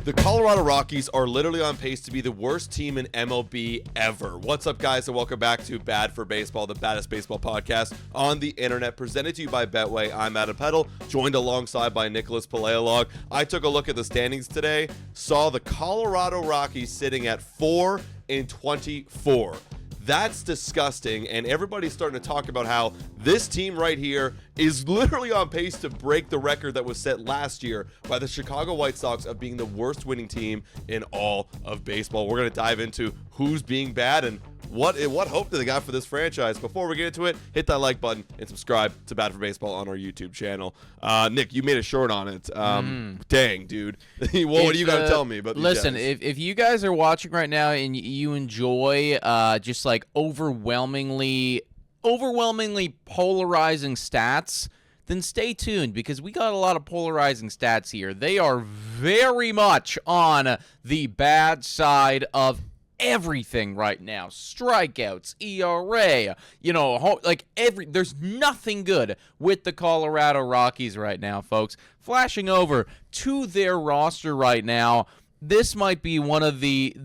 The Colorado Rockies are literally on pace to be the worst team in MLB ever. What's up, guys, and welcome back to Bad for Baseball, the baddest baseball podcast on the internet, presented to you by Betway. I'm Adam Peddle, joined alongside by Nicholas Paleolog. I took a look at the standings today, saw the Colorado Rockies sitting at 4-24. That's disgusting, and everybody's starting to talk about how this team right here is literally on pace to break the record that was set last year by the Chicago White Sox of being the worst winning team in all of baseball. We're going to dive into who's being bad and what hope do they got for this franchise. Before we get into it, hit that like button and subscribe to Bad for Baseball on our YouTube channel. Nick, you made a short on it. Dang, dude. What do you got to tell me about these Listen, guys? if you guys are watching right now and you enjoy just like overwhelmingly polarizing stats, then stay tuned because we got a lot of polarizing stats here. They are very much on the bad side of everything right now. Strikeouts, ERA, there's nothing good with the Colorado Rockies right now, folks. Flashing over to their roster right now, this might be one of the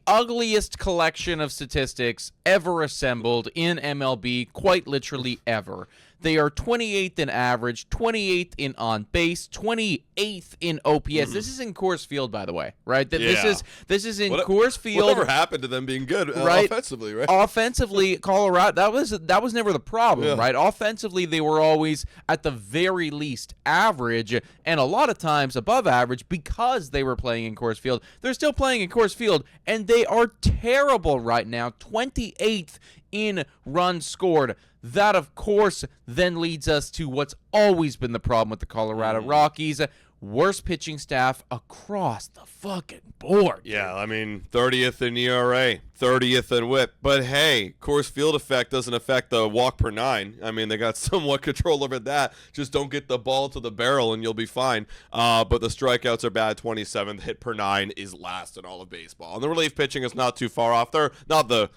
ugliest collection of statistics ever assembled in MLB, quite literally ever. They are 28th in average, 28th in on base, 28th in OPS. This is in Coors Field, by the way, right? This is in Coors Field. Whatever happened to them being good offensively, right? Offensively, Colorado, that was never the problem, right? Offensively, they were always at the very least average, and a lot of times above average because they were playing in Coors Field. They're still playing in Coors Field, and they are terrible right now. 28th in runs scored. That, of course, then leads us to what's always been the problem with the Colorado Rockies. Worst pitching staff across the fucking board. Yeah, I mean, 30th in ERA, 30th in WHIP. But hey, Coors Field effect doesn't affect the walk per nine. I mean, they got somewhat control over that. Just don't get the ball to the barrel and you'll be fine. But the strikeouts are bad. 27th hit per nine is last in all of baseball. And the relief pitching is not too far off. They're not the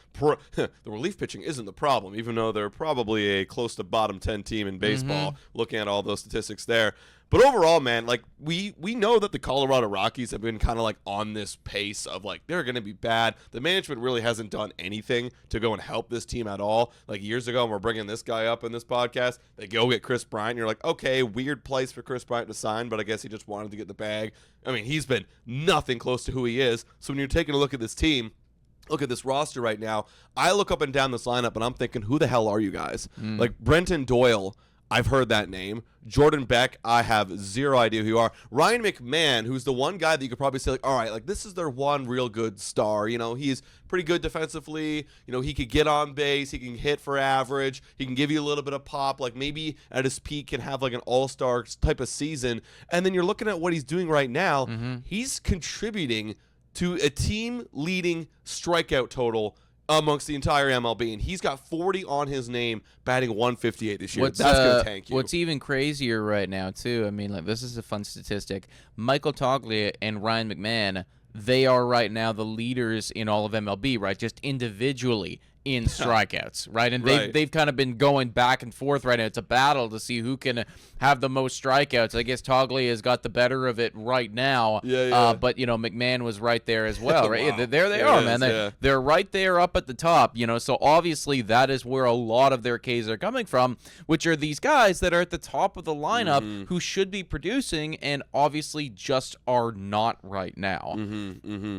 relief pitching isn't the problem, even though they're probably a close to bottom 10 team in baseball. Looking at all those statistics there. But overall, man, like we know that the Colorado Rockies have been kind of like on this pace of like they're going to be bad. The management really hasn't done anything to go and help this team at all. Like years ago, and we're bringing this guy up in this podcast, they go get Chris Bryant. You're like, okay, weird place for Chris Bryant to sign, but I guess he just wanted to get the bag. I mean, he's been nothing close to who he is. So when you're taking a look at this team, look at this roster right now, I look up and down this lineup, and I'm thinking, who the hell are you guys? Like Brenton Doyle, I've heard that name. Jordan Beck, I have zero idea who you are. Ryan McMahon, who's the one guy that you could probably say, like, all right, like this is their one real good star. You know, he's pretty good defensively. You know, he could get on base. He can hit for average. He can give you a little bit of pop. Like maybe at his peak can have like an all-star type of season. And then you're looking at what he's doing right now. He's contributing to a team-leading strikeout total amongst the entire MLB, and he's got 40 on his name, batting 158 this year. That's going to tank you. What's even crazier right now, too, I mean, like this is a fun statistic. Michael Toglia and Ryan McMahon, they are right now the leaders in all of MLB, right? Just individually in strikeouts, right? And they've kind of been going back and forth right now. It's a battle to see who can have the most strikeouts. I guess Toglia has got the better of it right now. But, you know, McMahon was right there as well, right? Wow. There they are, man. They're right there up at the top, you know. So obviously that is where a lot of their Ks are coming from, which are these guys that are at the top of the lineup who should be producing and obviously just are not right now.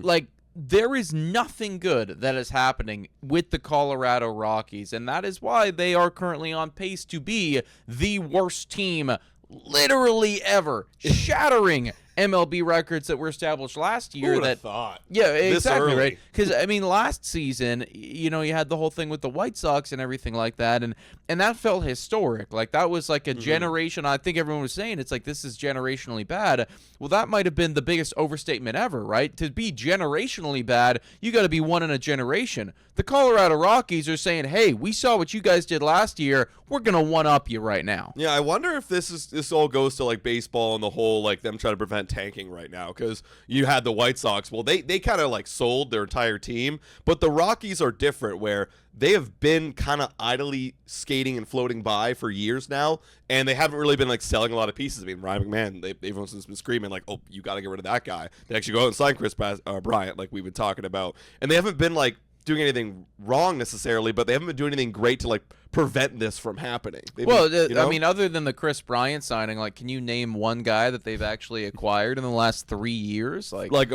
Like, there is nothing good that is happening with the Colorado Rockies, and that is why they are currently on pace to be the worst team literally ever, shattering MLB records that were established last year. Who would have thought? Yeah, exactly, early? right? Because, I mean, last season, you know, you had the whole thing with the White Sox and everything like that, and that felt historic. Like, that was like a generation. I think everyone was saying it's like this is generationally bad. Well, that might have been the biggest overstatement ever, right? To be generationally bad, you got to be one in a generation. The Colorado Rockies are saying, hey, we saw what you guys did last year. We're going to one-up you right now. Yeah, I wonder if this all goes to, like, baseball and the whole, like, them trying to prevent 100% tanking right now because you had the White Sox. Well, they kind of like sold their entire team, but the Rockies are different where they have been kind of idly skating and floating by for years now, and they haven't really been like selling a lot of pieces. I mean, Ryan McMahon, everyone's been screaming like, "Oh, you got to get rid of that guy." They actually go out and sign Chris Bryant, like we've been talking about, and they haven't been like doing anything wrong necessarily, but they haven't been doing anything great to like prevent this from happening. I mean, other than the Chris Bryant signing, like, can you name one guy that they've actually acquired in the last 3 years? No. Like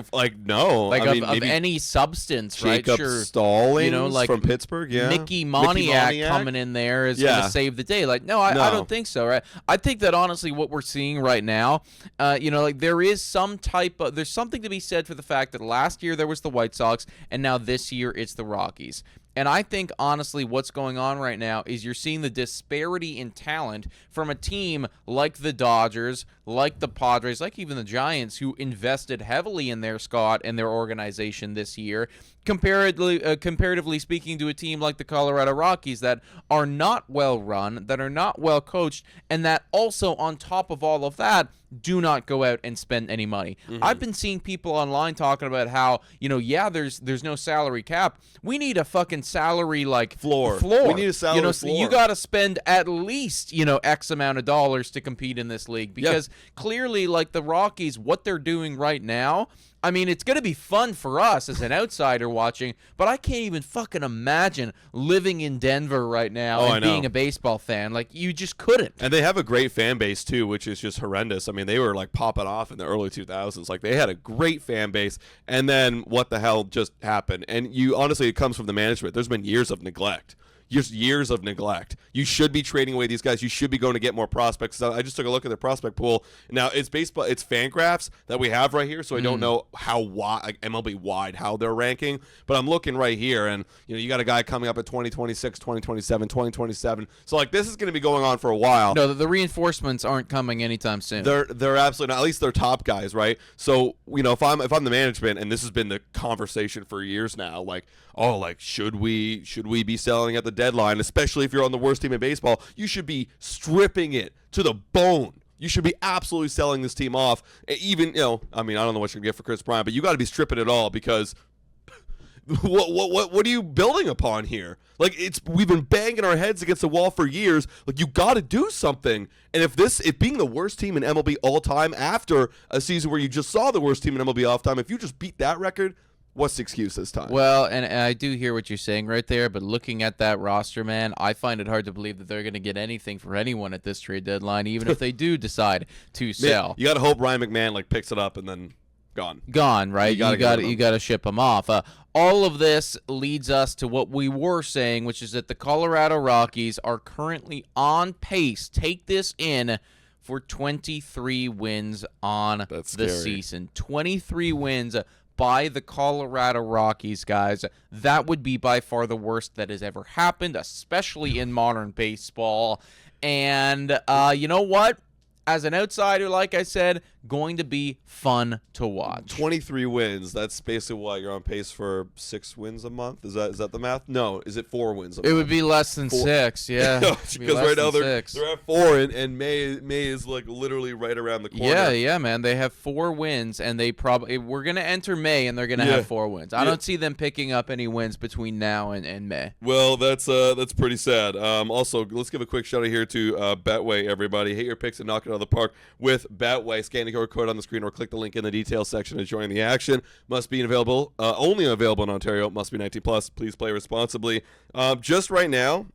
I mean, of any substance, right? Jacob Sure. Stallings, like from Pittsburgh, yeah. Mickey Moniak coming in there is going to save the day. Like, no, I don't think so, right? I think that honestly, what we're seeing right now, like there is there's something to be said for the fact that last year there was the White Sox, and now this year it's the Rockies. And I think, honestly, what's going on right now is you're seeing the disparity in talent from a team like the Dodgers, like the Padres, like even the Giants, who invested heavily in their squad and their organization this year, comparatively speaking to a team like the Colorado Rockies that are not well run, that are not well coached, and that also, on top of all of that, do not go out and spend any money. Mm-hmm. I've been seeing people online talking about how, there's no salary cap. We need a fucking salary like floor. We need a salary floor. So you got to spend at least, X amount of dollars to compete in this league because clearly, like the Rockies, what they're doing right now, I mean, it's going to be fun for us as an outsider watching, but I can't even fucking imagine living in Denver right now and being a baseball fan. Like, you just couldn't. And they have a great fan base, too, which is just horrendous. I mean, they were, like, popping off in the early 2000s. Like, they had a great fan base, and then what the hell just happened? And honestly, it comes from the management. There's been years of neglect. Just years of neglect. You should be trading away these guys. You should be going to get more prospects. So I just took a look at the prospect pool. Now, it's baseball. It's Fangraphs that we have right here, so I don't know how wide, like MLB wide, how they're ranking. But I'm looking right here, and you got a guy coming up at 2026, 2027, 2027. So like this is going to be going on for a while. No, the reinforcements aren't coming anytime soon. They're absolutely not. At least they're top guys, right? So if I'm the management, and this has been the conversation for years now, like, oh, like should we be selling at the deadline, especially if you're on the worst team in baseball? You should be stripping it to the bone. You should be absolutely selling this team off. Even, I mean, I don't know what you're going to get for Chris Bryant, but you got to be stripping it all because what are you building upon here? Like, we've been banging our heads against the wall for years. Like, you got to do something. And if being the worst team in MLB all time after a season where you just saw the worst team in MLB all time, if you just beat that record, what's the excuse this time? Well, and I do hear what you're saying right there, but looking at that roster, man, I find it hard to believe that they're going to get anything for anyone at this trade deadline, even if they do decide to sell. Man, you got to hope Ryan McMahon like picks it up and then gone, right? You got to ship him off. All of this leads us to what we were saying, which is that the Colorado Rockies are currently on pace. Take this in. For 23 wins on the season. 23 wins by the Colorado Rockies, guys. That would be by far the worst that has ever happened, especially in modern baseball. And you know what? As an outsider, like I said, going to be fun to watch. 23 wins. That's basically what you're on pace for 6 wins a month. Is that the math? No. Is it 4 wins a month? It would be less than 6. Yeah. Because right now they're at 4, and May is like literally right around the corner. Yeah, man. They have 4 wins, and we're gonna enter May, and they're gonna have 4 wins. I don't see them picking up any wins between now and May. Well, that's pretty sad. Also, let's give a quick shout out here to Betway, everybody. Hit your picks and knock it out of the park with Betway. Scan the QR code on the screen or click the link in the details section to join the action. Must be only available in Ontario. Must be 19 plus. Please play responsibly. Just right now,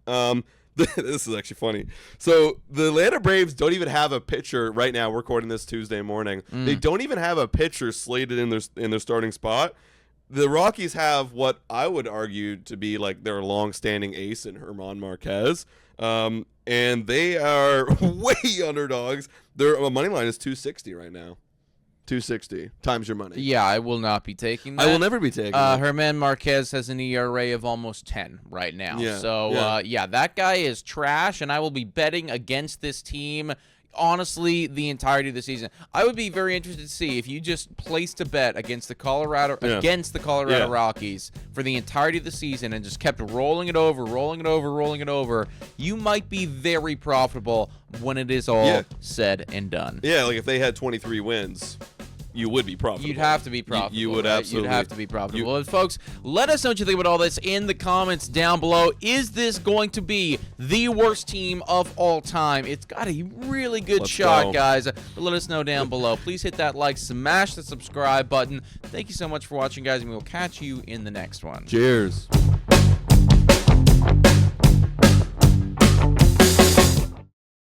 this is actually funny. So the Atlanta Braves don't even have a pitcher right now. We're recording this Tuesday morning. They don't even have a pitcher slated in their starting spot. The Rockies have what I would argue to be like their long-standing ace in German Marquez. And they are way underdogs. Their money line is 260 right now. 260 times your money. Yeah, I will not be taking that. I will never be taking that. German Marquez has an ERA of almost 10 right now. Yeah, so, that guy is trash, and I will be betting against this team, honestly, the entirety of the season. I would be very interested to see if you just placed a bet against the Colorado Rockies for the entirety of the season and just kept rolling it over. You might be very profitable when it is all said and done. Yeah, like if they had 23 wins. you would be profitable. You'd have to be profitable. You would right? absolutely. You'd have to be profitable. And folks, let us know what you think about all this in the comments down below. Is this going to be the worst team of all time? It's got a really good Let's shot, go. guys. But let us know down below. Please hit that like, smash the subscribe button. Thank you so much for watching, guys, and we will catch you in the next one. Cheers.